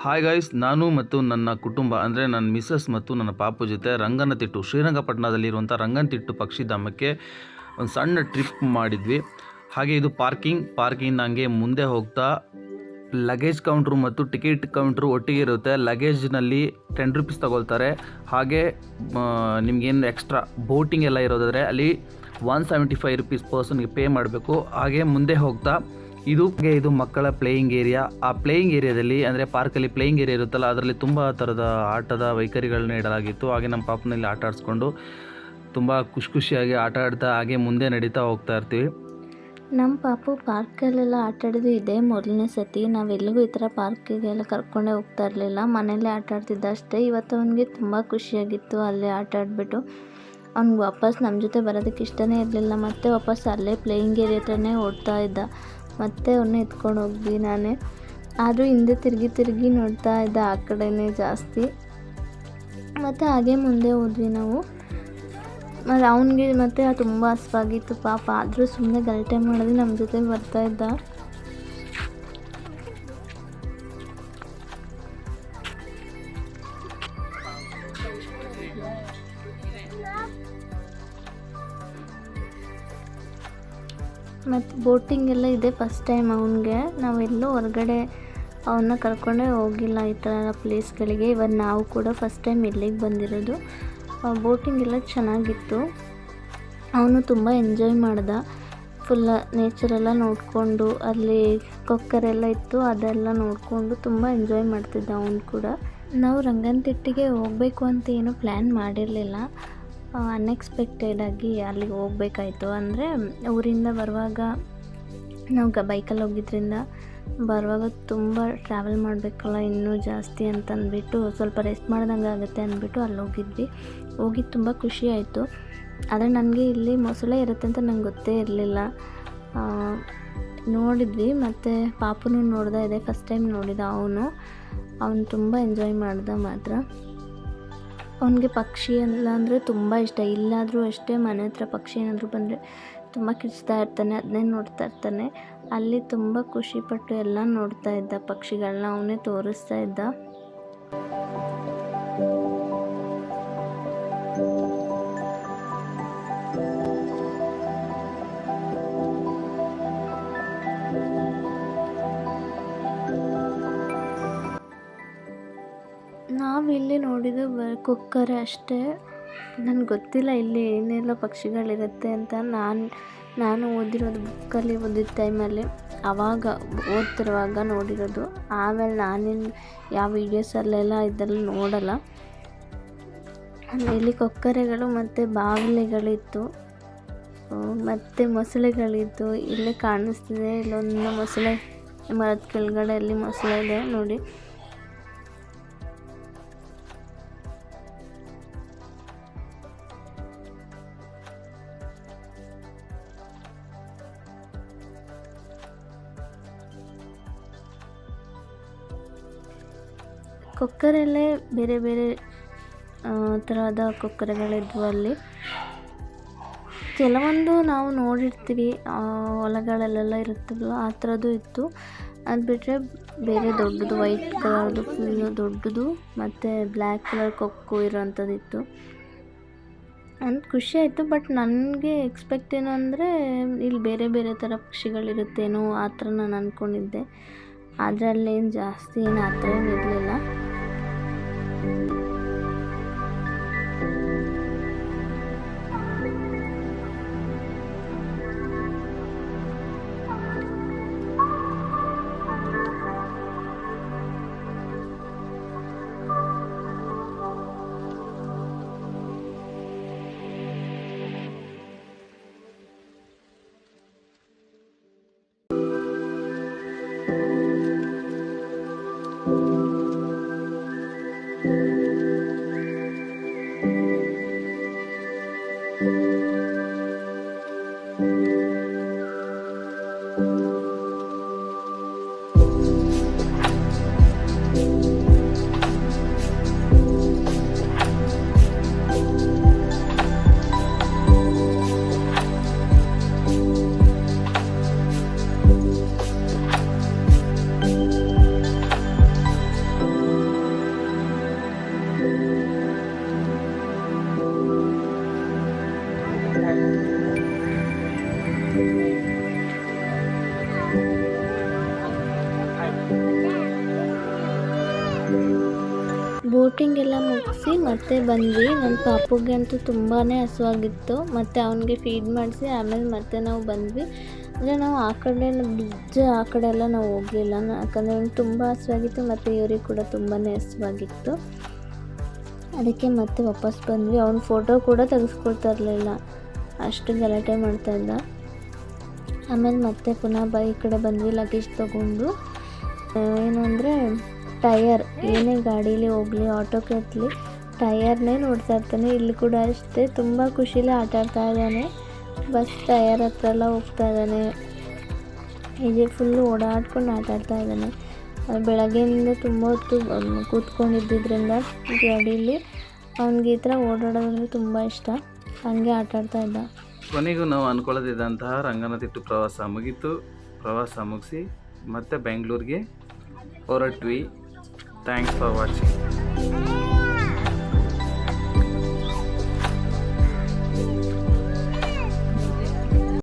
Hi guys, ನಾನು ಮತ್ತು ನನ್ನ ಕುಟುಂಬ ಅಂದರೆ ನನ್ನ ಮಿಸ್ಸಸ್ ಮತ್ತು ನನ್ನ ಪಾಪು ಜೊತೆ ರಂಗನತಿಟ್ಟು ಶ್ರೀರಂಗಪಟ್ಟಣದಲ್ಲಿರುವಂಥ ರಂಗನತಿಟ್ಟು ಪಕ್ಷಿಧಾಮಕ್ಕೆ ಒಂದು ಸಣ್ಣ ಟ್ರಿಪ್ ಮಾಡಿದ್ವಿ. ಹಾಗೆ ಇದು ಪಾರ್ಕಿಂಗ್ ಹಂಗೆ ಮುಂದೆ ಹೋಗ್ತಾ ಲಗೇಜ್ ಕೌಂಟ್ರು ಮತ್ತು ಟಿಕೆಟ್ ಕೌಂಟ್ರು ಒಟ್ಟಿಗೆ ಇರುತ್ತೆ. ಲಗೇಜ್ನಲ್ಲಿ 10 ರೂಪೀಸ್ ತಗೊಳ್ತಾರೆ. ಹಾಗೆ ನಿಮಗೇನು ಎಕ್ಸ್ಟ್ರಾ ಬೋಟಿಂಗ್ ಎಲ್ಲ ಇರೋದಾದರೆ ಅಲ್ಲಿ 175 ರೂಪೀಸ್ ಪರ್ಸನ್ಗೆ ಪೇ ಮಾಡಬೇಕು. ಹಾಗೆ ಮುಂದೆ ಹೋಗ್ತಾ ಇದು ಮಕ್ಕಳ ಪ್ಲೇಯಿಂಗ್ ಏರಿಯಾ. ಆ ಪ್ಲೇಯಿಂಗ್ ಏರಿಯಾದಲ್ಲಿ ಅಂದರೆ ಪಾರ್ಕಲ್ಲಿ ಪ್ಲೇಯಿಂಗ್ ಏರಿಯಾ ಇರುತ್ತಲ್ಲ, ಅದರಲ್ಲಿ ತುಂಬ ಥರದ ಆಟದ ವೈಖರಿಗಳನ್ನ ಇಡಲಾಗಿತ್ತು. ಹಾಗೆ ನಮ್ಮ ಪಾಪನಲ್ಲಿ ಆಟ ಆಡಿಸ್ಕೊಂಡು ತುಂಬ ಖುಷಿಯಾಗಿ ಆಟ ಆಡ್ತಾ ಹಾಗೆ ಮುಂದೆ ನಡೀತಾ ಹೋಗ್ತಾ ಇರ್ತೀವಿ. ನಮ್ಮ ಪಾಪು ಪಾರ್ಕಲ್ಲೆಲ್ಲ ಆಟ ಆಡೋದು ಇದೇ ಮೊದಲನೇ ಸತಿ. ನಾವೆಲ್ಲಿಗೂ ಈ ಥರ ಪಾರ್ಕಿಗೆಲ್ಲ ಕರ್ಕೊಂಡೇ ಹೋಗ್ತಾ ಇರಲಿಲ್ಲ, ಮನೆಯಲ್ಲೇ ಆಟ ಆಡ್ತಿದ್ದ ಅಷ್ಟೇ. ಇವತ್ತು ಅವನಿಗೆ ತುಂಬ ಖುಷಿಯಾಗಿತ್ತು ಅಲ್ಲೇ ಆಟ ಆಡಿಬಿಟ್ಟು. ಅವ್ನಿಗೆ ವಾಪಸ್ ನಮ್ಮ ಜೊತೆ ಬರೋದಕ್ಕೆ ಇಷ್ಟನೇ ಇರಲಿಲ್ಲ. ಮತ್ತೆ ವಾಪಸ್ ಅಲ್ಲೇ ಪ್ಲೇಯಿಂಗ್ ಏರಿಯಾ ಹತ್ರನೇ ಓಡ್ತಾ ಇದ್ದ. ಮತ್ತೆ ಅವನ್ನ ಎತ್ಕೊಂಡು ಹೋದ್ವಿ ನಾನೇ. ಆದರೂ ಹಿಂದೆ ತಿರುಗಿ ನೋಡ್ತಾ ಇದ್ದ ಆ ಕಡೆನೇ ಜಾಸ್ತಿ. ಮತ್ತು ಹಾಗೆ ಮುಂದೆ ಹೋದ್ವಿ ನಾವು. ಮತ್ತು ಅವನಿಗೆ ಮತ್ತೆ ತುಂಬ ಹಸ್ವಾಗಿತ್ತು ಪಾಪ, ಆದರೂ ಸುಮ್ಮನೆ ಗಲಾಟೆ ಮಾಡಿದ್ರೆ ನಮ್ಮ ಜೊತೆ ಬರ್ತಾ ಇದ್ದ. ಮತ್ತು ಬೋಟಿಂಗ್ ಎಲ್ಲ ಇದೆ ಫಸ್ಟ್ ಟೈಮ್ ಅವನಿಗೆ. ನಾವೆಲ್ಲೂ ಹೊರಗಡೆ ಅವನ್ನ ಕರ್ಕೊಂಡೇ ಹೋಗಿಲ್ಲ ಈ ಥರ ಪ್ಲೇಸ್ಗಳಿಗೆ. ಇವಾಗ ನಾವು ಕೂಡ ಫಸ್ಟ್ ಟೈಮ್ ಇಲ್ಲಿಗೆ ಬಂದಿರೋದು. ಬೋಟಿಂಗ್ ಎಲ್ಲ ಚೆನ್ನಾಗಿತ್ತು. ಅವನು ತುಂಬ ಎಂಜಾಯ್ ಮಾಡ್ದ. ಫುಲ್ ನೇಚರೆಲ್ಲ ನೋಡಿಕೊಂಡು, ಅಲ್ಲಿ ಕೊಕ್ಕರೆಲ್ಲ ಇತ್ತು, ಅದೆಲ್ಲ ನೋಡಿಕೊಂಡು ತುಂಬ ಎಂಜಾಯ್ ಮಾಡ್ತಿದ್ದ ಅವನು ಕೂಡ. ನಾವು ರಂಗನತಿಟ್ಟಿಗೆ ಹೋಗಬೇಕು ಅಂತ ಏನೂ ಪ್ಲ್ಯಾನ್ ಮಾಡಿರಲಿಲ್ಲ. ಅನ್ಎಕ್ಸ್ಪೆಕ್ಟೆಡಾಗಿ ಅಲ್ಲಿಗೆ ಹೋಗ್ಬೇಕಾಯ್ತು. ಅಂದರೆ ಊರಿಂದ ಬರುವಾಗ ನಾವು ಬೈಕಲ್ಲಿ ಹೋಗಿದ್ದರಿಂದ ಬರುವಾಗ ತುಂಬ ಟ್ರಾವೆಲ್ ಮಾಡಬೇಕಲ್ಲ ಇನ್ನೂ ಜಾಸ್ತಿ ಅಂತಂದ್ಬಿಟ್ಟು ಸ್ವಲ್ಪ ರೆಸ್ಟ್ ಮಾಡ್ದಂಗೆ ಆಗುತ್ತೆ ಅಂದ್ಬಿಟ್ಟು ಅಲ್ಲಿ ಹೋಗಿ ತುಂಬ ಖುಷಿ ಆಯಿತು. ಆದರೆ ನನಗೆ ಇಲ್ಲಿ ಮೊಸಳೆ ಇರುತ್ತೆ ಅಂತ ನಂಗೆ ಗೊತ್ತೇ ಇರಲಿಲ್ಲ. ನೋಡಿದ್ವಿ, ಮತ್ತು ಪಾಪುನೂ ನೋಡ್ದೆ ಇದೆ ಫಸ್ಟ್ ಟೈಮ್ ನೋಡಿದ ಅವನು ತುಂಬ ಎಂಜಾಯ್ ಮಾಡ್ದ ಮಾತ್ರ. ಅವನಿಗೆ ಪಕ್ಷಿ ಎಲ್ಲ ಅಂದರೆ ತುಂಬ ಇಷ್ಟ. ಇಲ್ಲಾದರೂ ಅಷ್ಟೇ, ಮನೆ ಹತ್ರ ಪಕ್ಷಿ ಏನಾದರೂ ಬಂದರೆ ತುಂಬ ಕಿರ್ಚ್ತಾ ಇರ್ತಾನೆ, ಅದನ್ನೇ ನೋಡ್ತಾ ಇರ್ತಾನೆ. ಅಲ್ಲಿ ತುಂಬ ಖುಷಿಪಟ್ಟು ಎಲ್ಲ ನೋಡ್ತಾ ಇದ್ದ ಪಕ್ಷಿಗಳನ್ನ, ಅವನೇ ತೋರಿಸ್ತಾ ಇದ್ದ. ನಾವಿಲ್ಲಿ ನೋಡಿದ್ದು ಕೊಕ್ಕರೆ ಅಷ್ಟೇ. ನನಗೆ ಗೊತ್ತಿಲ್ಲ ಇಲ್ಲಿ ಏನೆಲ್ಲ ಪಕ್ಷಿಗಳಿರುತ್ತೆ ಅಂತ. ನಾನು ಓದಿರೋದು ಬುಕ್ಕಲ್ಲಿ ಓದಿದ ಟೈಮಲ್ಲಿ ಆವಾಗ ಓದ್ತಿರುವಾಗ ನೋಡಿರೋದು. ಆಮೇಲೆ ನಾನೇನು ಯಾವ ವೀಡಿಯೋಸಲ್ಲೆಲ್ಲ ಇದೆಲ್ಲ ನೋಡಲ್ಲ. ಇಲ್ಲಿ ಕೊಕ್ಕರೆಗಳು ಮತ್ತು ಬಾವಲಿಗಳಿತ್ತು, ಮತ್ತು ಮೊಸಳೆಗಳಿತ್ತು. ಇಲ್ಲೇ ಕಾಣಿಸ್ತಿದೆ, ಇಲ್ಲೊಂದು ಮೊಸಳೆ, ಮರದ ಕೆಳಗಡೆ ಅಲ್ಲಿ ಮೊಸಳೆ ಇದೆ ನೋಡಿ. ಕೊಕ್ಕರೆಲ್ಲೇ ಬೇರೆ ಬೇರೆ ಥರದ ಕೊಕ್ಕರೆಗಳಿದ್ವು ಅಲ್ಲಿ. ಕೆಲವೊಂದು ನಾವು ನೋಡಿರ್ತೀವಿ ಹೊಲಗಳಲ್ಲೆಲ್ಲ ಇರುತ್ತಲ್ಲ, ಆ ಥರದ್ದು ಇತ್ತು. ಅದು ಬಿಟ್ಟರೆ ಬೇರೆ ದೊಡ್ಡದು ವೈಟ್ ಕಲರ್ದು ಫುಲ್ಲು ದೊಡ್ಡದು ಮತ್ತು ಬ್ಲ್ಯಾಕ್ ಕಲರ್ ಕೊಕ್ಕು ಇರೋವಂಥದ್ದಿತ್ತು. ನನಗೆ ಖುಷಿ ಆಯಿತು. ಬಟ್ ನನಗೆ ಎಕ್ಸ್ಪೆಕ್ಟ್ ಏನು ಅಂದರೆ ಇಲ್ಲಿ ಬೇರೆ ಬೇರೆ ಥರ ಪಕ್ಷಿಗಳಿರುತ್ತೇನೋ ಆ ಥರ ನಾನು ಅಂದ್ಕೊಂಡಿದ್ದೆ. ಆದರೆ ಅಲ್ಲೇನು ಜಾಸ್ತಿ ಏನು ಆ ಥರ ಏನು ಇರಲಿಲ್ಲ. ಬೋಟಿಂಗ್ ಎಲ್ಲ ಮುಗಿಸಿ ಮತ್ತೆ ಬಂದ್ವಿ. ನನ್ನ ಪಾಪುಗೆ ಅಂತೂ ತುಂಬಾ ಹಸುವಾಗಿತ್ತು. ಮತ್ತು ಅವನಿಗೆ ಫೀಡ್ ಮಾಡಿಸಿ ಆಮೇಲೆ ಮತ್ತೆ ನಾವು ಬಂದ್ವಿ. ಅಂದರೆ ನಾವು ಆ ಕಡೆ ಎಲ್ಲ ಬ್ರಿಡ್ಜ್ ಆ ಕಡೆ ಎಲ್ಲ ನಾವು ಹೋಗಲಿಲ್ಲ, ಯಾಕಂದರೆ ಅವ್ನಿಗೆ ತುಂಬ ಹಸುವಾಗಿತ್ತು ಮತ್ತು ಇವ್ರಿಗೆ ಕೂಡ ತುಂಬಾ ಹಸುವಾಗಿತ್ತು. ಅದಕ್ಕೆ ಮತ್ತೆ ವಾಪಸ್ ಬಂದ್ವಿ. ಅವ್ನ ಫೋಟೋ ಕೂಡ ತೆಗೆಸ್ಕೊಳ್ತಾ ಇರಲಿಲ್ಲ, ಅಷ್ಟು ಗಲಾಟೆ ಮಾಡ್ತಾಯಿದ್ದ. ಆಮೇಲೆ ಮತ್ತೆ ಪುನಃ ಈ ಕಡೆ ಬಂದ್ವಿ ಲಗೇಜ್ ತೊಗೊಂಡು. ಏನು ಅಂದರೆ ಟಯರ್, ಏನೇ ಗಾಡೀಲಿ ಹೋಗಲಿ ಆಟೋಕ್ಕೆ ಹತ್ತಲಿ ಟಯರ್ನೇ ನೋಡ್ತಾ ಇರ್ತಾನೆ. ಇಲ್ಲಿ ಕೂಡ ಅಷ್ಟೇ, ತುಂಬ ಖುಷಿಲೇ ಆಟಾಡ್ತಾ ಇದ್ದಾನೆ. ಬಸ್ ಟಯರ್ ಹತ್ರ ಎಲ್ಲ ಹೋಗ್ತಾ ಇದ್ದಾನೆ. ಹೀಗೆ ಫುಲ್ಲು ಓಡಾಡ್ಕೊಂಡು ಆಟಾಡ್ತಾ ಇದ್ದಾನೆ. ಬೆಳಗ್ಗೆಯಿಂದ ತುಂಬ ಹೊತ್ತು ಕೂತ್ಕೊಂಡಿದ್ದರಿಂದ ಗಾಡೀಲಿ ಅವ್ನಿಗೆ ಈ ಥರ ಓಡಾಡೋದಂದರೆ ತುಂಬ ಇಷ್ಟ. ಹಂಗೆ ಆಟಾಡ್ತಾ ಇದ್ದ. ಕೊನೆಗೂ ನಾವು ಅಂದ್ಕೊಳ್ಳೋದಿದ್ದಂತಹ ರಂಗನತಿಟ್ಟು ಪ್ರವಾಸ ಮುಗೀತು. ಪ್ರವಾಸ ಮುಗಿಸಿ ಮತ್ತೆ ಬೆಂಗಳೂರಿಗೆ ಹೊರಟ್ವಿ. Thanks for watching.